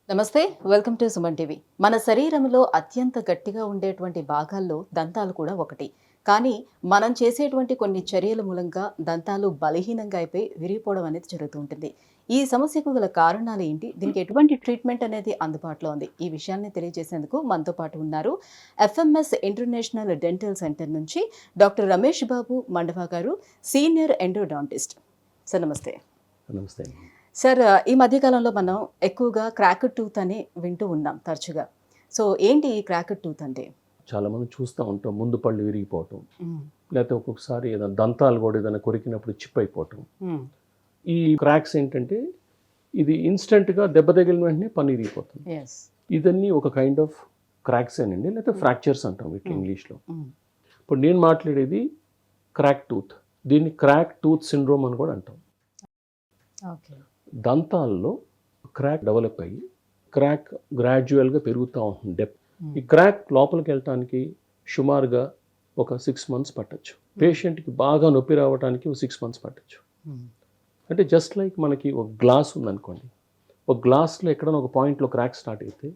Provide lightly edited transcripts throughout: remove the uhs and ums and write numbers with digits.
నమస్తే. Welcome to Suman TV. మన శరీరంలో అత్యంత గట్టిగా ఉండేటువంటి భాగాల్లో దంతాలు కూడా ఒకటి. కానీ మనం చేసేటువంటి కొన్ని చర్యల మూలంగా దంతాలు బలహీనంగా అయిపోయి విరిగిపోవడం అనేది జరుగుతూ ఉంటుంది. ఈ సమస్యకు గల కారణాలు ఏంటి? దీనికి ఎటువంటి ట్రీట్మెంట్ అనేది అందుబాటులో ఉంది? ఈ విషయాన్ని తెలియజేసేందుకు మనతో పాటు ఉన్నారు ఎఫ్ఎంఎస్ ఇంటర్నేషనల్ డెంటల్ సెంటర్ నుంచి డాక్టర్ రమేష్ బాబు మండవా గారు, సీనియర్ ఎండోడాంటిస్ట్. సార్ నమస్తే. నమస్తే. సార్, ఈ మధ్యకాలంలో మనం ఎక్కువగా క్రాక్డ్ టూత్ అని వింటూ ఉన్నాం తరచుగా. సో ఏంటి ఈ క్రాక్డ్ టూత్ అంటే? చాలామంది చూస్తూ ఉంటాం, ముందు పళ్ళు విరిగిపోవటం, లేకపోతే ఒక్కొక్కసారి ఏదైనా దంతాలు కూడా ఏదైనా కొరికినప్పుడు చిప్ అయిపోవటం. ఈ క్రాక్స్ ఏంటంటే ఇది ఇన్స్టెంట్గా దెబ్బ తగిలిన వెంటనే పన్ను విరిగిపోతుంది. ఇదన్నీ ఒక కైండ్ ఆఫ్ క్రాక్స్ ఏనండి, లేకపోతే ఫ్రాక్చర్స్ అంటాం వీటిని ఇంగ్లీష్లో. ఇప్పుడు నేను మాట్లాడేది క్రాక్ టూత్. దీన్ని క్రాక్ టూత్ సిండ్రోమ్ అని కూడా అంటాం. దంతాల్లో క్రాక్ డెవలప్ అయ్యి క్రాక్ గ్రాడ్యువల్గా పెరుగుతూ ఉంటుంది డెప్త్. ఈ క్రాక్ లోపలికి వెళ్ళటానికి సుమారుగా ఒక 6 months పట్టచ్చు. పేషెంట్కి బాగా నొప్పి రావడానికి 6 months పట్టచ్చు. అంటే జస్ట్ లైక్ మనకి ఒక గ్లాస్ ఉందనుకోండి, ఒక గ్లాస్లో ఎక్కడైనా ఒక పాయింట్లో క్రాక్ స్టార్ట్ అయితే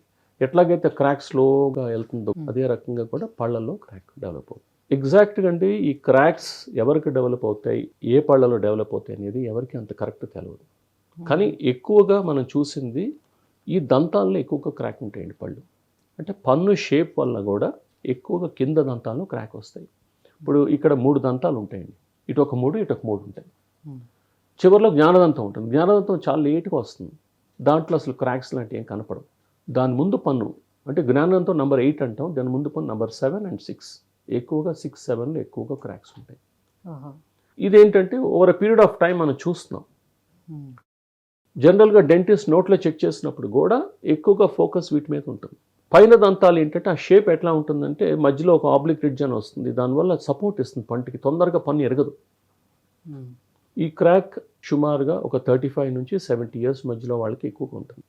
ఎట్లాగైతే క్రాక్ స్లోగా వెళ్తుందో అదే రకంగా కూడా పళ్ళల్లో క్రాక్ డెవలప్ అవుతుంది. ఎగ్జాక్ట్గా అంటే ఈ క్రాక్స్ ఎవరికి డెవలప్ అవుతాయి, ఏ పళ్ళలో డెవలప్ అవుతాయి అనేది ఎవరికి అంత కరెక్ట్ తెలియదు. కానీ ఎక్కువగా మనం చూసింది ఈ దంతాల్లో ఎక్కువగా క్రాక్ ఉంటాయండి పళ్ళు. అంటే పన్ను షేప్ వల్ల కూడా ఎక్కువగా కింద దంతాల్లో క్రాక్ వస్తాయి. ఇప్పుడు ఇక్కడ 3 దంతాలు ఉంటాయండి, ఇటు ఒక 3 ఇటు ఒక 3 ఉంటాయి. చివరిలో జ్ఞానదంతం ఉంటుంది. జ్ఞానదంతం చాలా లేట్గా వస్తుంది, దాంట్లో అసలు క్రాక్స్ లాంటివి ఏం కనపడవు. దాని ముందు పన్ను అంటే జ్ఞానదంతం నెంబర్ 8 అంటాం, దాని ముందు పన్ను నెంబర్ 7 and 6, ఎక్కువగా 6, 7లో ఎక్కువగా క్రాక్స్ ఉంటాయి. ఇదేంటంటే over a period of time మనం చూస్తున్నాం. జనరల్గా డెంటిస్ట్ నోట్లో చెక్ చేసినప్పుడు కూడా ఎక్కువగా ఫోకస్ వీటి మీద ఉంటుంది. పైన దంతాలు ఏంటంటే ఆ షేప్ ఎట్లా ఉంటుందంటే మధ్యలో ఒక ఆబ్లిక్ రిడ్జ్ అని వస్తుంది, దానివల్ల సపోర్ట్ ఇస్తుంది పంటికి, తొందరగా పన్ను ఎరగదు. ఈ క్రాక్ సుమారుగా ఒక 35 నుంచి 70 years మధ్యలో వాళ్ళకి ఎక్కువగా ఉంటుంది.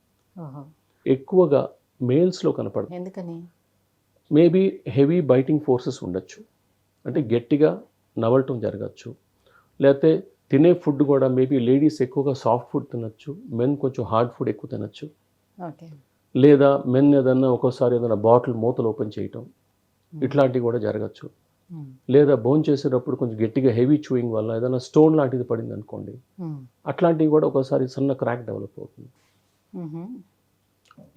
ఎక్కువగా మేల్స్లో కనపడుతుంది. ఎందుకని? మేబీ హెవీ బైటింగ్ ఫోర్సెస్ ఉండొచ్చు, అంటే గట్టిగా నవలటం జరగచ్చు. లేకపోతే తినే ఫుడ్ కూడా మేబీ లేడీస్ ఎక్కువగా సాఫ్ట్ ఫుడ్ తినచ్చు, మెన్ కొంచెం హార్డ్ ఫుడ్ ఎక్కువ తినచ్చు. లేదా మెన్ ఏదన్నా ఒక్కోసారి ఏదైనా బాటిల్ మూతలు ఓపెన్ చేయటం, ఇట్లాంటివి కూడా జరగచ్చు. లేదా బోన్ చేసేటప్పుడు కొంచెం గట్టిగా హెవీ చూయింగ్ వల్ల ఏదైనా స్టోన్ లాంటిది పడింది అనుకోండి, అట్లాంటివి కూడా ఒక్కోసారి సన్న క్రాక్ డెవలప్ అవుతుంది.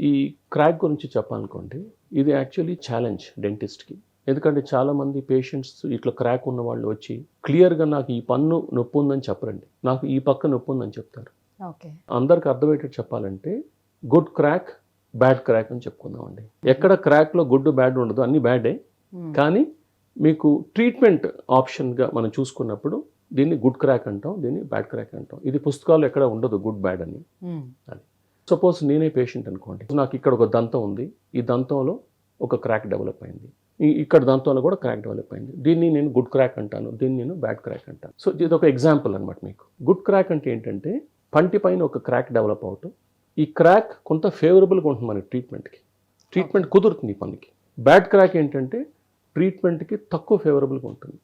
ఈ క్రాక్ గురించి చెప్పాలనుకోండి, ఇది యాక్చువల్లీ ఛాలెంజ్ డెంటిస్ట్కి. ఎందుకంటే చాలామంది పేషెంట్స్ ఇట్లా క్రాక్ ఉన్న వాళ్ళు వచ్చి క్లియర్గా నాకు ఈ పన్ను నొప్పి ఉందని చెప్పరండి, నాకు ఈ పక్క నొప్పి ఉందని చెప్తారు. అందరికి అర్థమయ్యేటట్టు చెప్పాలంటే గుడ్ క్రాక్, బ్యాడ్ క్రాక్ అని చెప్పుకుందామండి. ఎక్కడ క్రాక్లో గుడ్ బ్యాడ్ ఉండదు, అన్ని బ్యాడే. కానీ మీకు ట్రీట్మెంట్ ఆప్షన్గా మనం చూసుకున్నప్పుడు దీన్ని గుడ్ క్రాక్ అంటాం, దీన్ని బ్యాడ్ క్రాక్ అంటాం. ఇది పుస్తకాలు ఎక్కడ ఉండదు గుడ్ బ్యాడ్ అని. అది సపోజ్ నేనే పేషెంట్ అనుకోండి, నాకు ఇక్కడ ఒక దంతం ఉంది, ఈ దంతంలో ఒక క్రాక్ డెవలప్ అయింది, ఇక్కడ దంతంలో కూడా క్రాక్ డెవలప్ అయింది. దీన్ని నేను గుడ్ క్రాక్ అంటాను, దీన్ని నేను బ్యాడ్ క్రాక్ అంటాను. సో ఇది ఒక ఎగ్జాంపుల్ అనమాట మీకు. గుడ్ క్రాక్ అంటే ఏంటంటే పంటి పైన ఒక క్రాక్ డెవలప్ అవటం. ఈ క్రాక్ కొంత ఫేవరబుల్గా ఉంటుంది మనకి ట్రీట్మెంట్ కుదురుతుంది ఈ పన్నుకి. బ్యాడ్ క్రాక్ ఏంటంటే ట్రీట్మెంట్కి తక్కువ ఫేవరబుల్గా ఉంటుంది,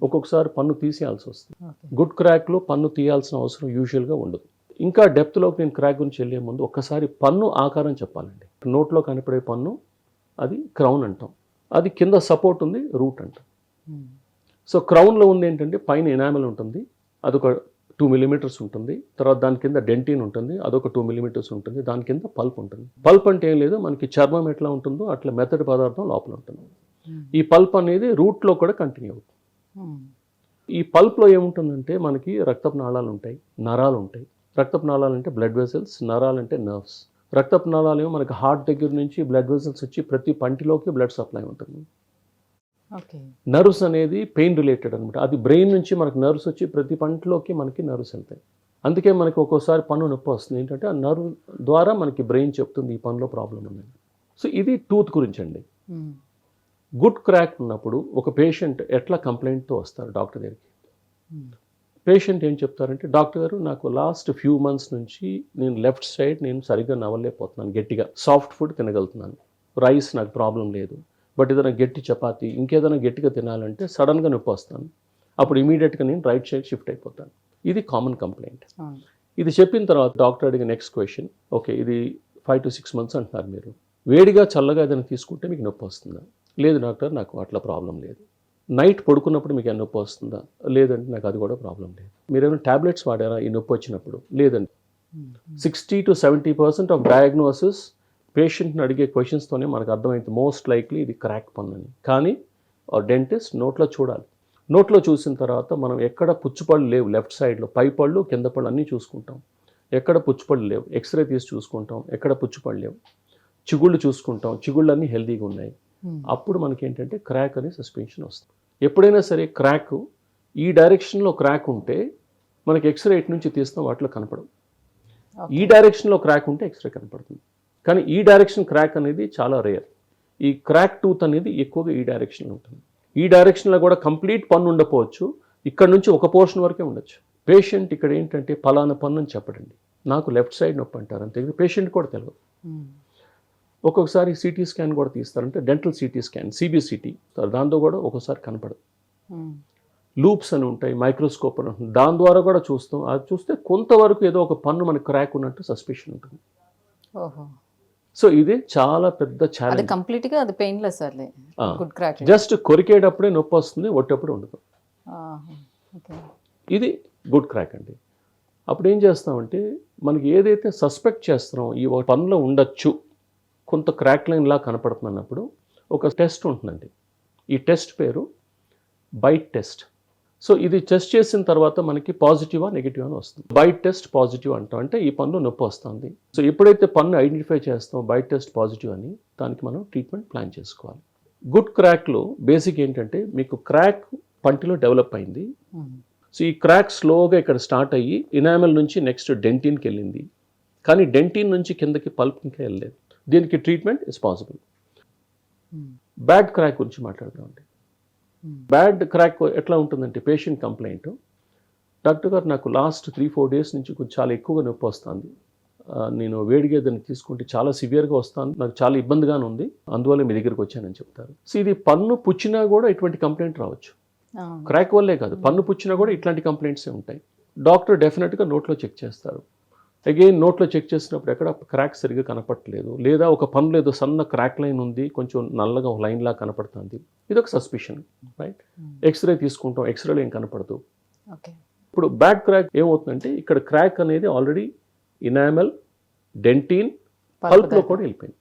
ఒక్కొక్కసారి పన్ను తీసేయాల్సి వస్తుంది. గుడ్ క్రాక్లో పన్ను తీయాల్సిన అవసరం యూజువల్గా ఉండదు. ఇంకా డెప్త్లోకి నేను క్రాక్ గురించి వెళ్ళే ముందు ఒక్కసారి పన్ను ఆకారం చెప్పాలండి. నోట్లో కనపడే పన్ను అది క్రౌన్ అంటాం, అది కింద సపోర్ట్ ఉంది రూట్ అంటాం. సో క్రౌన్లో ఉంది ఏంటంటే పైన ఎనామెల్ ఉంటుంది, అదొక 2 millimeters ఉంటుంది. తర్వాత దాని కింద డెంటిన్ ఉంటుంది, అదొక 2 millimeters ఉంటుంది. దాని కింద పల్ప్ ఉంటుంది. పల్ప్ అంటే ఏం లేదు, మనకి చర్మం ఎట్లా ఉంటుందో అట్లా మెత్తటి పదార్థం లోపల ఉంటుంది. ఈ పల్ప్ అనేది రూట్లో కూడా కంటిన్యూ అవుతుంది. ఈ పల్ప్లో ఏముంటుందంటే మనకి రక్తపు నాళాలు ఉంటాయి, నరాలు ఉంటాయి. రక్తపు నాళాలు అంటే బ్లడ్ వెసల్స్, నరాలు అంటే నర్వ్స్. రక్తపు నాళాలు ఏమో మనకి హార్ట్ దగ్గర నుంచి బ్లడ్ వెసల్స్ వచ్చి ప్రతి పంటిలోకి బ్లడ్ సప్లై ఉంటుంది. నర్వ్స్ అనేది పెయిన్ రిలేటెడ్ అనమాట, అది బ్రెయిన్ నుంచి మనకి నర్వ్స్ వచ్చి ప్రతి పంటిలోకి మనకి నర్వ్స్ వెళ్తాయి. అందుకే మనకి ఒక్కోసారి పన్ను నొప్పి వస్తుంది, ఏంటంటే ఆ నర్వ్ ద్వారా మనకి బ్రెయిన్ చెప్తుంది ఈ పన్నులో ప్రాబ్లం ఉందని. సో ఇది టూత్ గురించి అండి. గుడ్ క్రాక్ ఉన్నప్పుడు ఒక పేషెంట్ ఎట్లా కంప్లైంట్తో వస్తారు డాక్టర్ దగ్గరికి. పేషెంట్ ఏం చెప్తారంటే, డాక్టర్ గారు నాకు లాస్ట్ ఫ్యూ మంత్స్ నుంచి నేను లెఫ్ట్ సైడ్ నేను సరిగ్గా నవ్వలేకపోతున్నాను, గట్టిగా సాఫ్ట్ ఫుడ్ తినగలుగుతున్నాను, రైస్ నాకు ప్రాబ్లం లేదు, బట్ ఏదైనా గట్టి చపాతీ ఇంకేదైనా గట్టిగా తినాలంటే సడన్గా నొప్పి వస్తాను, అప్పుడు ఇమీడియట్గా నేను రైట్ సైడ్ షిఫ్ట్ అయిపోతాను. ఇది కామన్ కంప్లైంట్. ఇది చెప్పిన తర్వాత డాక్టర్ అడిగే నెక్స్ట్ క్వశ్చన్, ఓకే ఇది 5 to 6 months అంటున్నారు మీరు. వేడిగా చల్లగా ఏదైనా తీసుకుంటే మీకు నొప్పి వస్తుందా? లేదు డాక్టర్, నాకు అట్లా ప్రాబ్లం లేదు. నైట్ పడుకున్నప్పుడు మీకు నొప్పి వస్తుందా? లేదండి, నాకు అది కూడా ప్రాబ్లం లేదు. మీరేమైనా టాబ్లెట్స్ వాడారా ఈ నొప్పి వచ్చినప్పుడు? లేదండి. 60 to 70% ఆఫ్ డయాగ్నోసిస్ పేషెంట్ని అడిగే క్వశ్చన్స్తోనే మనకు అర్థమైంది మోస్ట్ లైక్లీ ఇది క్రాక్ పన్ను అని. కానీ డెంటిస్ట్ నోట్లో చూడాలి. నోట్లో చూసిన తర్వాత మనం ఎక్కడ పుచ్చుపళ్ళు లేవు, లెఫ్ట్ సైడ్లో పై పళ్ళు కింద పళ్ళు అన్నీ చూసుకుంటాం. ఎక్కడ పుచ్చుపళ్ళు లేవు, ఎక్స్రే తీసి చూసుకుంటాం, ఎక్కడ పుచ్చుపళ్ళు లేవు. చిగుళ్ళు చూసుకుంటాం, చిగుళ్ళు అన్నీ హెల్తీగా ఉన్నాయి. అప్పుడు మనకి ఏంటంటే క్రాక్ అనే సస్పెన్షన్ వస్తుంది. ఎప్పుడైనా సరే క్రాక్ ఈ డైరెక్షన్లో క్రాక్ ఉంటే మనకి ఎక్స్రే ఎటు నుంచి తీస్తాం వాటిలో కనపడవు. ఈ డైరెక్షన్లో క్రాక్ ఉంటే ఎక్స్రే కనపడుతుంది. కానీ ఈ డైరెక్షన్ క్రాక్ అనేది చాలా రేర్. ఈ క్రాక్ టూత్ అనేది ఎక్కువగా ఈ డైరెక్షన్లో ఉంటుంది. ఈ డైరెక్షన్లో కూడా కంప్లీట్ పన్ను ఉండకపోవచ్చు, ఇక్కడ నుంచి ఒక పోర్షన్ వరకే ఉండొచ్చు. పేషెంట్ ఇక్కడ ఏంటంటే పలానా పన్ను అని చెప్పడండి, నాకు లెఫ్ట్ సైడ్ నొప్పి అంటారు అంతే. పేషెంట్ కూడా తెలియదు. ఒక్కొక్కసారి సిటీ స్కాన్ కూడా తీస్తారంటే డెంటల్ సిటీ స్కాన్, సిబిసిటీ, దాంతో కూడా ఒక్కోసారి కనపడదు. లూప్స్ అని ఉంటాయి, మైక్రోస్కోప్ అని ఉంటుంది, దాని ద్వారా కూడా చూస్తాం. అది చూస్తే కొంతవరకు ఏదో ఒక పన్ను మనకు క్రాక్ ఉన్నట్టు సస్పెషన్ ఉంటుంది. సో ఇది చాలా పెద్ద ఛాలెంజ్. కంప్లీట్గా అది పెయిన్లెస్ సర్లే, గుడ్ క్రాక్. జస్ట్ కొరికేటప్పుడే నొప్పి వస్తుంది, ఒట్టప్పుడు ఉండదు. ఇది గుడ్ క్రాక్ అండి. అప్పుడు ఏం చేస్తామంటే మనకి ఏదైతే సస్పెక్ట్ చేస్తున్నామో ఈ పన్నులో ఉండొచ్చు, కొంత క్రాక్ లైన్లా కనపడుతున్నప్పుడు ఒక టెస్ట్ ఉంటుందండి. ఈ టెస్ట్ పేరు బైట్ టెస్ట్. సో ఇది టెస్ట్ చేసిన తర్వాత మనకి పాజిటివా నెగిటివ్ అని వస్తుంది. బైట్ టెస్ట్ పాజిటివ్ అంటాం, అంటే ఈ పన్ను నొప్పి వస్తుంది. సో ఎప్పుడైతే పన్ను ఐడెంటిఫై చేస్తామో బైట్ టెస్ట్ పాజిటివ్ అని, దానికి మనం ట్రీట్మెంట్ ప్లాన్ చేసుకోవాలి. గుడ్ క్రాక్లో బేసిక్ ఏంటంటే మీకు క్రాక్ పంటిలో డెవలప్ అయింది. సో ఈ క్రాక్ స్లోగా ఇక్కడ స్టార్ట్ అయ్యి ఇనామెల్ నుంచి నెక్స్ట్ డెంటిన్కి వెళ్ళింది, కానీ డెంటిన్ నుంచి కిందకి పల్ప్ ఇంకా వెళ్ళలేదు. దీనికి treatment is possible. Bad crack గురించి మాట్లాడదామండి. బ్యాడ్ క్రాక్ ఎట్లా ఉంటుందంటే పేషెంట్ కంప్లైంట్, డాక్టర్ గారు నాకు లాస్ట్ 3-4 days నుంచి కొంచెం చాలా ఎక్కువగా నొప్పి వస్తుంది, నేను వేడిగా దాన్ని తీసుకుంటే చాలా సివియర్గా వస్తుంది, నాకు చాలా ఇబ్బందిగానే ఉంది, అందువల్ల మీ దగ్గరికి వచ్చానని చెప్తారు. సో ఇది పన్ను పుచ్చినా కూడా ఇటువంటి కంప్లైంట్ రావచ్చు. క్రాక్ వల్లే కాదు, పన్ను పుచ్చినా కూడా ఇట్లాంటి కంప్లైంట్సే ఉంటాయి. డాక్టర్ డెఫినెట్గా నోట్లో చెక్ చేస్తారు. అగైన్ నోట్లో చెక్ చేసినప్పుడు ఎక్కడ క్రాక్ సరిగ్గా కనపడట్లేదు, లేదా ఒక పన్నులో ఏదో సన్న క్రాక్ లైన్ ఉంది, కొంచెం నల్లగా ఒక లైన్లా కనపడుతుంది, ఇది ఒక సస్పిషన్, రైట్? ఎక్స్రే తీసుకుంటాం, ఎక్స్రేలో ఏం కనపడదు. ఇప్పుడు బ్యాడ్ క్రాక్ ఏమవుతుందంటే ఇక్కడ క్రాక్ అనేది ఆల్రెడీ ఇనామెల్, డెంటిన్, పల్ప్లో కూడా వెళ్ళిపోయింది.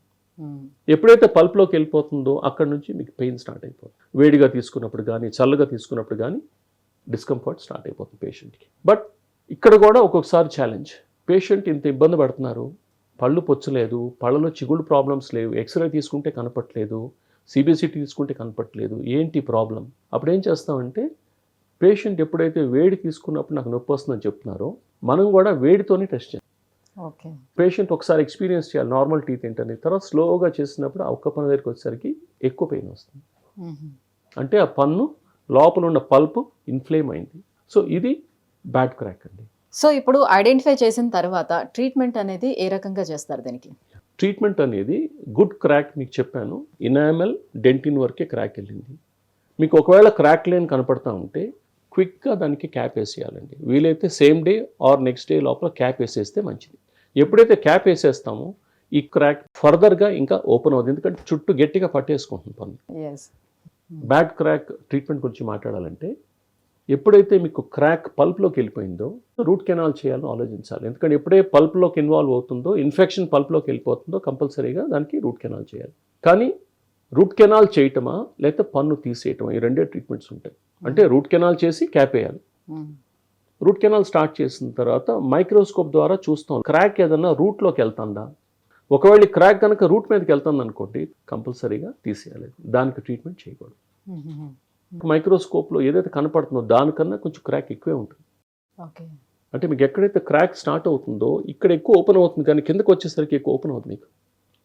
ఎప్పుడైతే పల్ప్లోకి వెళ్ళిపోతుందో అక్కడ నుంచి మీకు పెయిన్ స్టార్ట్ అయిపోతుంది. వేడిగా తీసుకున్నప్పుడు కానీ చల్లగా తీసుకున్నప్పుడు కానీ డిస్కంఫర్ట్ స్టార్ట్ అయిపోతుంది పేషెంట్కి. బట్ ఇక్కడ కూడా ఒక్కొక్కసారి ఛాలెంజ్, పేషెంట్ ఇంత ఇబ్బంది పడుతున్నారు, పళ్ళు పొచ్చలేదు, పళ్ళలో చిగుళ్ళు ప్రాబ్లమ్స్ లేవు, ఎక్స్రే తీసుకుంటే కనపట్లేదు, సిబిసిటీ తీసుకుంటే కనపట్లేదు, ఏంటి ప్రాబ్లం? అప్పుడు ఏం చేస్తామంటే పేషెంట్ ఎప్పుడైతే వేడి తీసుకున్నప్పుడు నాకు నొప్పి వస్తుందని చెప్తున్నారో మనం కూడా వేడితోనే టెస్ట్ చేస్తాం. పేషెంట్ ఒకసారి ఎక్స్పీరియన్స్ చేయాలి నార్మల్ టీత్ ఏంటని, తర్వాత స్లోగా చేసినప్పుడు ఆ ఒక్క పన్ను దగ్గరికి వచ్చేసరికి ఎక్కువ పెయిన్ వస్తుంది. అంటే ఆ పన్ను లోపల ఉన్న పల్ప్ ఇన్ఫ్లేమ్ అయింది. సో ఇది బ్యాడ్ క్రాక్ అండి. సో ఇప్పుడు ఐడెంటిఫై చేసిన తర్వాత ట్రీట్మెంట్ అనేది ఏ రకంగా చేస్తారు దీనికి? ట్రీట్మెంట్ అనేది గుడ్ క్రాక్ మీకు చెప్పాను, ఇనామెల్, డెంటిన్ వరకే క్రాక్ వెళ్ళింది. మీకు ఒకవేళ క్రాక్ లైన్ కనపడతా ఉంటే క్విక్గా దానికి క్యాప్ వేసేయాలండి. వీలైతే same day or next day లోపల క్యాప్ వేసేస్తే మంచిది. ఎప్పుడైతే క్యాప్ వేసేస్తామో ఈ క్రాక్ ఫర్దర్గా ఇంకా ఓపెన్ అవుతుంది, ఎందుకంటే చుట్టూ గట్టిగా పట్టేసుకుంటుంది పన్ను. బ్యాడ్ క్రాక్ ట్రీట్మెంట్ గురించి మాట్లాడాలంటే ఎప్పుడైతే మీకు క్రాక్ పల్ప్లోకి వెళ్ళిపోయిందో రూట్ కెనాల్ చేయాలని ఆలోచించాలి. ఎందుకంటే ఎప్పుడే పల్ప్లోకి ఇన్వాల్వ్ అవుతుందో, ఇన్ఫెక్షన్ పల్ప్లోకి వెళ్ళిపోతుందో కంపల్సరీగా దానికి రూట్ కెనాల్ చేయాలి. కానీ రూట్ కెనాల్ చేయటమా లేకపోతే పన్ను తీసేయటమా, ఈ రెండే ట్రీట్మెంట్స్ ఉంటాయి. అంటే రూట్ కెనాల్ చేసి క్యాప్ వేయాలి. రూట్ కెనాల్ స్టార్ట్ చేసిన తర్వాత మైక్రోస్కోప్ ద్వారా చూస్తాం క్రాక్ ఏదన్నా రూట్లోకి వెళ్తుందా. ఒకవేళ క్రాక్ కనుక రూట్ మీదకి వెళ్తుంది అనుకోండి, కంపల్సరీగా తీసేయాలి, దానికి ట్రీట్మెంట్ చేయకూడదు. మైక్రోస్కోప్లో ఏదైతే కనపడుతుందో దానికన్నా కొంచెం క్రాక్ ఎక్కువే ఉంటుంది. అంటే మీకు ఎక్కడైతే క్రాక్ స్టార్ట్ అవుతుందో ఇక్కడ ఎక్కువ ఓపెన్ అవుతుంది, కానీ కిందకు వచ్చేసరికి ఎక్కువ ఓపెన్ అవుతుంది మీకు.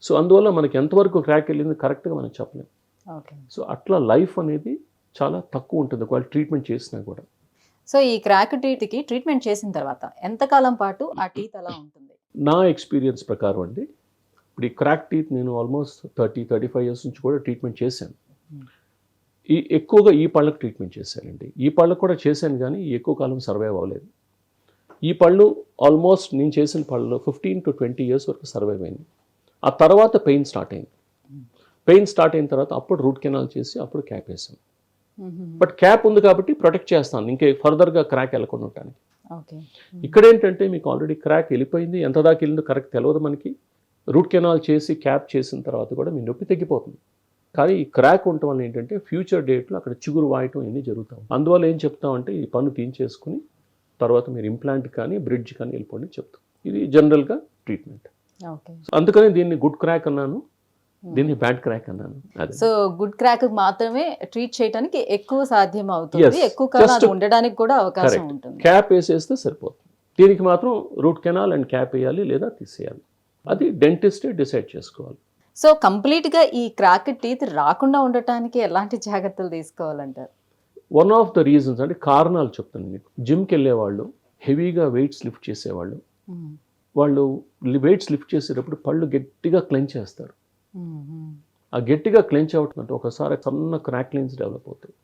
సో అందువల్ల మనకి ఎంతవరకు క్రాక్ వెళ్ళింది కరెక్ట్గా మనం చెప్పలేము. సో అట్లా లైఫ్ అనేది చాలా తక్కువ ఉంటుంది ఒకవేళ ట్రీట్మెంట్ చేసినా కూడా. సో ఈ క్రాక్ టీత్కి ట్రీట్మెంట్ చేసిన తర్వాత ఎంతకాలం పాటు ఆ టీత్ అలా ఉంటుంది? నా ఎక్స్పీరియన్స్ ప్రకారం అండి, ఇప్పుడు ఈ క్రాక్ టీత్ నేను ఆల్మోస్ట్ 30-35 years నుంచి కూడా ట్రీట్మెంట్ చేశాను. ఎక్కువగా ఈ పళ్ళకు ట్రీట్మెంట్ చేశానండి. ఈ పళ్ళకు కూడా చేశాను, కానీ ఎక్కువ కాలం సర్వైవ్ అవ్వలేదు. ఈ పళ్ళు ఆల్మోస్ట్ నేను చేసిన పళ్ళు 15 to 20 years వరకు సర్వైవ్ అయింది. ఆ తర్వాత పెయిన్ స్టార్ట్ అయింది. పెయిన్ స్టార్ట్ అయిన తర్వాత అప్పుడు రూట్ కెనాల్ చేసి అప్పుడు క్యాప్ వేసాం. బట్ క్యాప్ ఉంది కాబట్టి ప్రొటెక్ట్ చేస్తాను ఇంకే ఫర్దర్గా క్రాక్ వెళ్ళకుండా ఉండటానికి. ఓకే. ఇక్కడ ఏంటంటే మీకు ఆల్రెడీ క్రాక్ వెళ్ళిపోయింది, ఎంత దాకా వెళ్ళిందో కరెక్ట్ తెలియదు మనకి. రూట్ కెనాల్ చేసి క్యాప్ చేసిన తర్వాత కూడా మీ నొప్పి తగ్గిపోతుంది. కానీ ఈ క్రాక్ ఉండటం వల్ల ఏంటంటే ఫ్యూచర్ డేట్లో అక్కడ చిగురు వాయటం ఇవన్నీ జరుగుతాం. అందువల్ల ఏం చెప్తామంటే ఈ పన్ను తీయించేసుకుని తర్వాత మీరు ఇంప్లాంట్ కానీ బ్రిడ్జ్ కానీ వెళ్ళిపోండి చెప్తాం. ఇది జనరల్గా ట్రీట్మెంట్. ఓకే. అందుకని దీన్ని గుడ్ క్రాక్ అన్నాను, దీన్ని బ్యాడ్ క్రాక్ అన్నాను. అదే సో గుడ్ క్రాక్ మాత్రమే ట్రీట్ చేయడానికి ఎక్కువ సాధ్యం అవుతుంది, Yes. ఎక్కువ కాలం Just అది ఉండడానికి కూడా అవకాశం correct. ఉంటుంది. క్యాప్ వేసేస్తే సరిపోతుంది. దీనికి మాత్రం రూట్ కెనాల్ అండ్ క్యాప్ వేయాలి లేదా తీసేయాలి, అది డెంటిస్టే డిసైడ్ చేసుకోవాలి. సో కంప్లీట్ గా ఈ క్రాక్ టీత్ రాకుండా ఉండటానికి ఎలాంటి జాగ్రత్తలు తీసుకోవాలంటారు? వన్ ఆఫ్ ద రీజన్స్ అంటే కారణాలు చెప్తాను మీకు. జిమ్కి వెళ్ళేవాళ్ళు, హెవీగా వెయిట్స్ లిఫ్ట్ చేసేవాళ్ళు, వాళ్ళు వెయిట్స్ లిఫ్ట్ చేసేటప్పుడు పళ్ళు గట్టిగా క్లెంచ్ చేస్తారు. ఆ గట్టిగా క్లెంచ్ అవుతుందంటే ఒకసారి సన్న క్రాక్ లైన్స్ డెవలప్ అవుతాయి.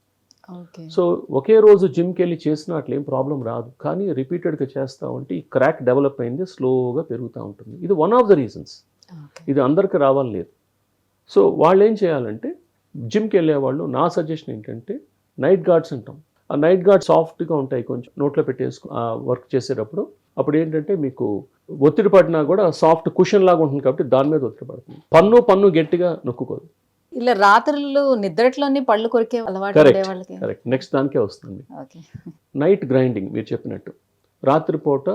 ఓకే. సో ఒకే రోజు జిమ్కి వెళ్ళి చేసినా అట్లా ఏం ప్రాబ్లం రాదు, కానీ రిపీటెడ్గా చేస్తూ ఉంటే ఈ క్రాక్ డెవలప్ అయింది, స్లోగా పెరుగుతూ ఉంటుంది. ఇది వన్ ఆఫ్ ద రీజన్స్. ఇది అందరికీ రావాలి లేదు. సో వాళ్ళు ఏం చేయాలంటే జిమ్కి వెళ్ళేవాళ్ళు నా సజెషన్ ఏంటంటే నైట్ గార్డ్స్ అంటాం. ఆ నైట్ గార్డ్ సాఫ్ట్గా ఉంటాయి, కొంచెం నోట్లో పెట్టేసుకు వర్క్ చేసేటప్పుడు. అప్పుడు ఏంటంటే మీకు ఒత్తిడి పడినా కూడా సాఫ్ట్ కుషన్ లాగా ఉంటుంది కాబట్టి దాని మీద ఒత్తిడి పడుతుంది. పన్ను గట్టిగా నొక్కుకోదు. ఇలా రాత్రులు నిద్రట్లోనే పళ్ళు కొరికే అలవాటు ఉండే వాళ్ళకి. కరెక్ట్, నెక్స్ట్ దానికే వస్తుంది. ఓకే. నైట్ గ్రైండింగ్ మీరు చెప్పినట్టు రాత్రిపూట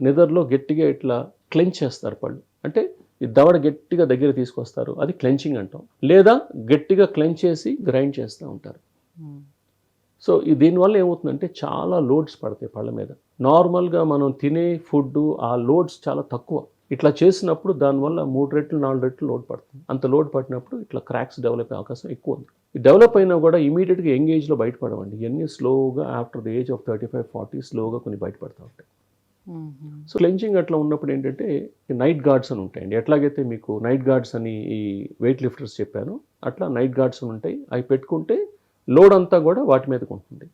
నిద్రలో గట్టిగా ఇట్లా క్లెంచ్ చేస్తారు పళ్ళు, అంటే ఈ దవడ గట్టిగా దగ్గర తీసుకొస్తారు, అది క్లెంచింగ్ అంటాం. లేదా గట్టిగా క్లెంచ్ చేసి గ్రైండ్ చేస్తూ ఉంటారు. సో దీనివల్ల ఏమవుతుందంటే చాలా లోడ్స్ పడతాయి పళ్ళ మీద. నార్మల్గా మనం తినే ఫుడ్ ఆ లోడ్స్ చాలా తక్కువ. ఇట్లా చేసినప్పుడు దానివల్ల 3 రెట్లు 4 రెట్లు లోడ్ పడుతుంది. అంత లోడ్ పడినప్పుడు ఇట్లా క్రాక్స్ డెవలప్ అయ్యే అవకాశం ఎక్కువ ఉంది. ఈ డెవలప్ అయినా కూడా ఇమీడియట్గా యంగ్ ఏజ్లో బయటపడవండి, ఇవన్నీ స్లోగా ఆఫ్టర్ ద ఏజ్ ఆఫ్ 35-40 స్లోగా కొన్ని బయటపడుతూ ఉంటాయి. సో క్లెంచింగ్ అట్లా ఉన్నప్పుడు ఏంటంటే నైట్ గార్డ్స్ అని ఉంటాయండి. ఎట్లాగైతే మీకు నైట్ గార్డ్స్ అని ఈ వెయిట్ లిఫ్టర్స్ చెప్పాను, అట్లా నైట్ గార్డ్స్ అని ఉంటాయి. అవి పెట్టుకుంటే లోడ్ అంతా కూడా వాటి మీదకి ఉంటుంది.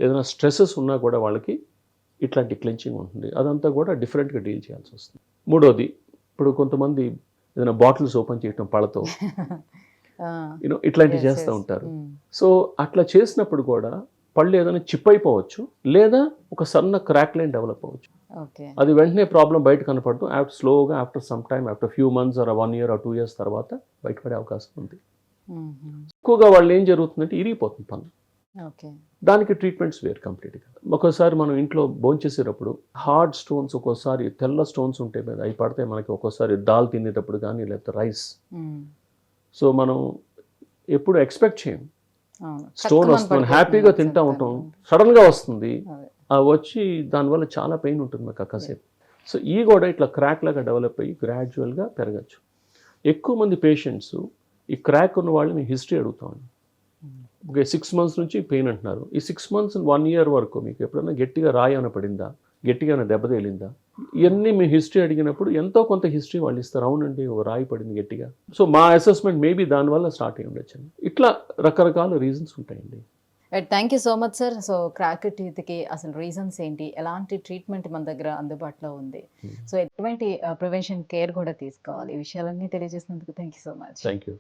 ఏదైనా స్ట్రెస్సెస్ ఉన్నా కూడా వాళ్ళకి ఇట్లాంటి క్లెంచింగ్ ఉంటుంది. అదంతా కూడా డిఫరెంట్గా డీల్ చేయాల్సి వస్తుంది. మూడోది, ఇప్పుడు కొంతమంది ఏదైనా బాటిల్స్ ఓపెన్ చేయటం పళ్ళతో ఇట్లాంటివి చేస్తూ ఉంటారు. సో అట్లా చేసినప్పుడు కూడా పళ్ళు ఏదైనా చిప్ అయిపోవచ్చు, లేదా ఒక సన్న క్రాక్ లైన్ డెవలప్ అవ్వచ్చు. అది వెంటనే ప్రాబ్లం బయట కనపడదు. స్లోగా after some time, after few months or 1 year or 2 years తర్వాత బయటపడే అవకాశం ఉంది. ఎక్కువగా వాళ్ళు ఏం జరుగుతుందంటే ఇరిగిపోతుంది పన్ను. దానికి ట్రీట్మెంట్స్ వేరు కంప్లీట్గా. ఒక్కోసారి మనం ఇంట్లో భోంచేసేటప్పుడు హార్డ్ స్టోన్స్, ఒక్కోసారి తెల్ల స్టోన్స్ ఉంటాయి మీద, అవి పడితే మనకి ఒక్కోసారి దాల్ తినేటప్పుడు కానీ లేకపోతే రైస్. సో మనం ఎప్పుడు ఎక్స్పెక్ట్ చేయం స్టోన్ వస్తుంది, హ్యాపీగా తింటూ ఉంటాం, సడన్గా వస్తుంది, వచ్చి దానివల్ల చాలా పెయిన్ ఉంటుంది మాకు కాసేపు. సో ఈ కూడా ఇట్లా క్రాక్ లాగా డెవలప్ అయ్యి గ్రాడ్యువల్గా పెరగచ్చు. ఎక్కువ మంది పేషెంట్స్ ఈ క్రాక్ ఉన్న వాళ్ళని హిస్టరీ అడుగుతామండి. ఓకే, 6 months నుంచి పెయిన్ అంటున్నారు. ఈ 6 months 1 year వరకు మీకు ఎప్పుడైనా గట్టిగా రాయి ఏమైనా పడిందా, గట్టిగా ఏమైనా దెబ్బ తేలిందా, ఇవన్నీ మీ హిస్టరీ అడిగినప్పుడు ఎంతో కొంత హిస్టరీ వాళ్ళు ఇస్తారు. అవునండి, ఓ రాయి పడింది గట్టిగా. సో మా అసెస్మెంట్ మేబీ దానివల్ల స్టార్ట్ అయ్యి ఉండొచ్చు. ఇట్లా రకరకాల రీజన్స్ ఉంటాయండి. Thank you so much sir. So crack టీత్కి అసలు రీజన్స్ ఏంటి, ఎలాంటి ట్రీట్మెంట్ మన దగ్గర అందుబాటులో ఉంది, సో ఎటువంటి ప్రివెన్షన్ కేర్ కూడా తీసుకోవాలి, ఈ విషయాలన్నీ తెలియజేసినందుకు thank you so much. Thank you.